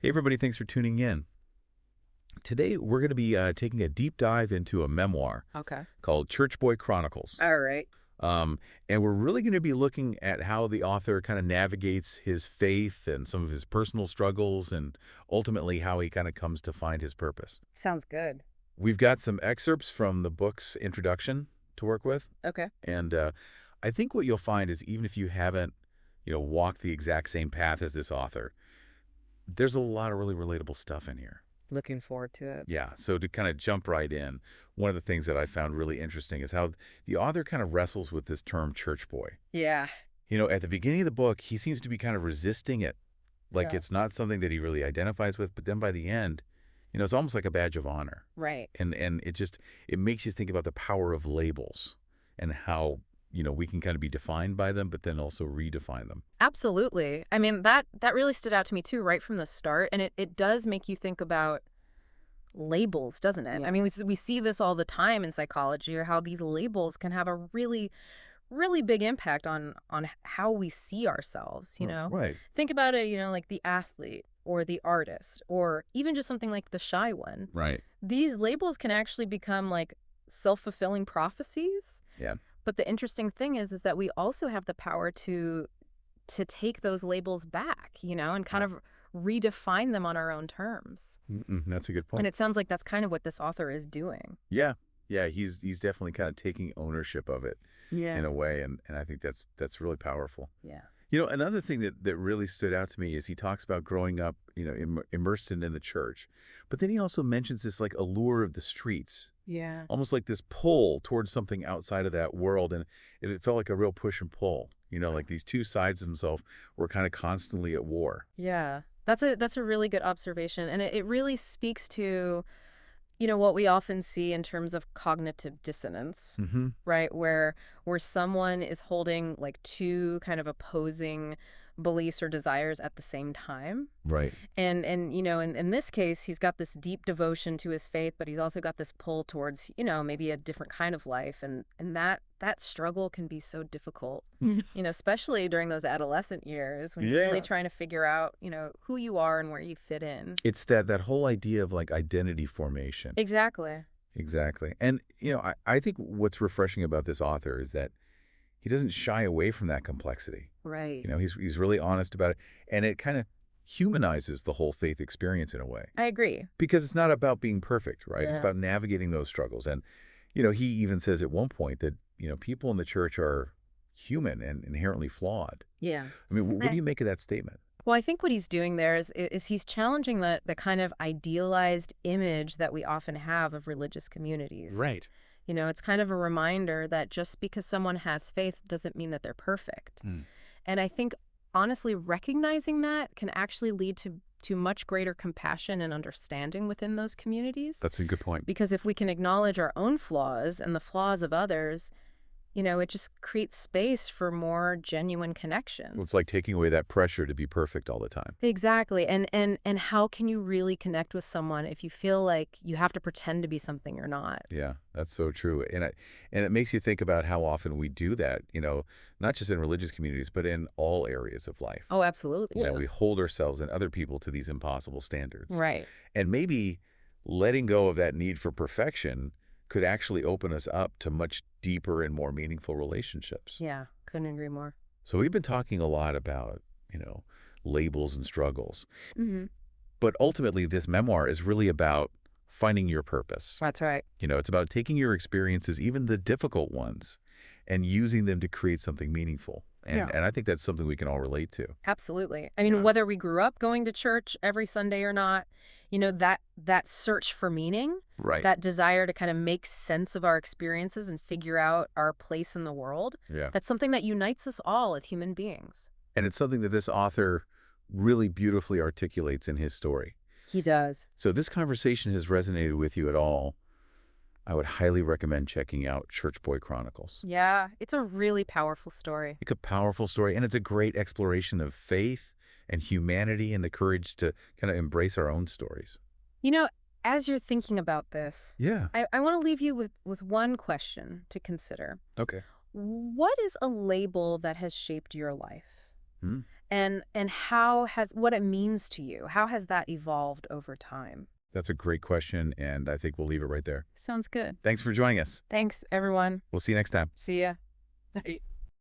Hey, everybody, thanks for tuning in. Today, we're going to be taking a deep dive into a memoir Okay. called Boy Chronicles. All right. Um, and we're really going to be looking at how the author kind of navigates his faith and some of his personal struggles and ultimately how he kind of comes to find his purpose. Sounds good. We've got some excerpts from the book's introduction to work with. Okay. And I think what you'll find is even if you haven't, walked the exact same path as this author, there's a lot of really relatable stuff in here. Looking forward to it. Yeah, so to kind of jump right in, one of the things that I found really interesting is how the author kind of wrestles with this term church boy. Yeah. At the beginning of the book, he seems to be kind of resisting it, like Yeah. it's not something that he really identifies with, but then by the end, it's almost like a badge of honor. Right. And it makes you think about the power of labels and how, we can kind of be defined by them, but then also redefine them. Absolutely. I mean, that really stood out to me too, right from the start. And it does make you think about labels, doesn't it? Yeah. I mean, we see this all the time in psychology, or how these labels can have a really, really big impact on how we see ourselves, Right. Think about it, like the athlete or the artist, or even just something like the shy one. Right. These labels can actually become like self-fulfilling prophecies. Yeah. But the interesting thing is that we also have the power to take those labels back, and kind of redefine them on our own terms. That's a good point. And it sounds like that's kind of what this author is doing. Yeah. Yeah, he's definitely kind of taking ownership of it Yeah. in a way, and I think that's really powerful. Yeah. Another thing that really stood out to me is he talks about growing up, immersed in the church, but then he also mentions this like allure of the streets, Yeah. almost like this pull towards something outside of that world, and it felt like a real push and pull. Like these two sides of himself were kind of constantly at war. Yeah. That's a really good observation. And it really speaks to, what we often see in terms of cognitive dissonance, Mm-hmm. right? Where someone is holding like two kind of opposing beliefs or desires at the same time. Right. And in this case, he's got this deep devotion to his faith, but he's also got this pull towards, maybe a different kind of life. And that struggle can be so difficult, especially during those adolescent years when you're really Yeah. trying to figure out, who you are and where you fit in. It's that whole idea of like identity formation. Exactly. Exactly. And, I think what's refreshing about this author is that he doesn't shy away from that complexity. Right. He's really honest about it, and it kind of humanizes the whole faith experience in a way. I agree. Because it's not about being perfect, right? It's Yeah. about navigating those struggles. And, he even says at one point that, people in the church are human and inherently flawed. Yeah. I mean, what do you make of that statement? Well, I think what he's doing there is he's challenging the kind of idealized image that we often have of religious communities. Right. It's kind of a reminder that just because someone has faith doesn't mean that they're perfect. Mm. And I think, honestly, recognizing that can actually lead to much greater compassion and understanding within those communities. That's a good point. Because if we can acknowledge our own flaws and the flaws of others, it just creates space for more genuine connection. It's like taking away that pressure to be perfect all the time. Exactly. And how can you really connect with someone if you feel like you have to pretend to be something you're not? Yeah, that's so true. And it makes you think about how often we do that, not just in religious communities, but in all areas of life. Oh, absolutely. We hold ourselves and other people to these impossible standards. Right. And maybe letting go of that need for perfection could actually open us up to much deeper and more meaningful relationships. Yeah, couldn't agree more. So we've been talking a lot about, labels and struggles. Mm-hmm. But ultimately, this memoir is really about finding your purpose. That's right. It's about taking your experiences, even the difficult ones, and using them to create something meaningful. And I think that's something we can all relate to. Absolutely. I mean, Yeah. whether we grew up going to church every Sunday or not, that search for meaning, Right. that desire to kind of make sense of our experiences and figure out our place in the world, Yeah. that's something that unites us all as human beings. And it's something that this author really beautifully articulates in his story. He does. So this conversation has resonated with you at all, I would highly recommend checking out Boy Chronicles. Yeah, it's a really powerful story. It's a powerful story, and it's a great exploration of faith and humanity and the courage to kind of embrace our own stories. As you're thinking about this, Yeah. I want to leave you with one question to consider. Okay. What is a label that has shaped your life? Hmm. and what it means to you. How has that evolved over time? That's a great question, and I think we'll leave it right there. Sounds good. Thanks for joining us. Thanks, everyone. We'll see you next time. See ya. Hey.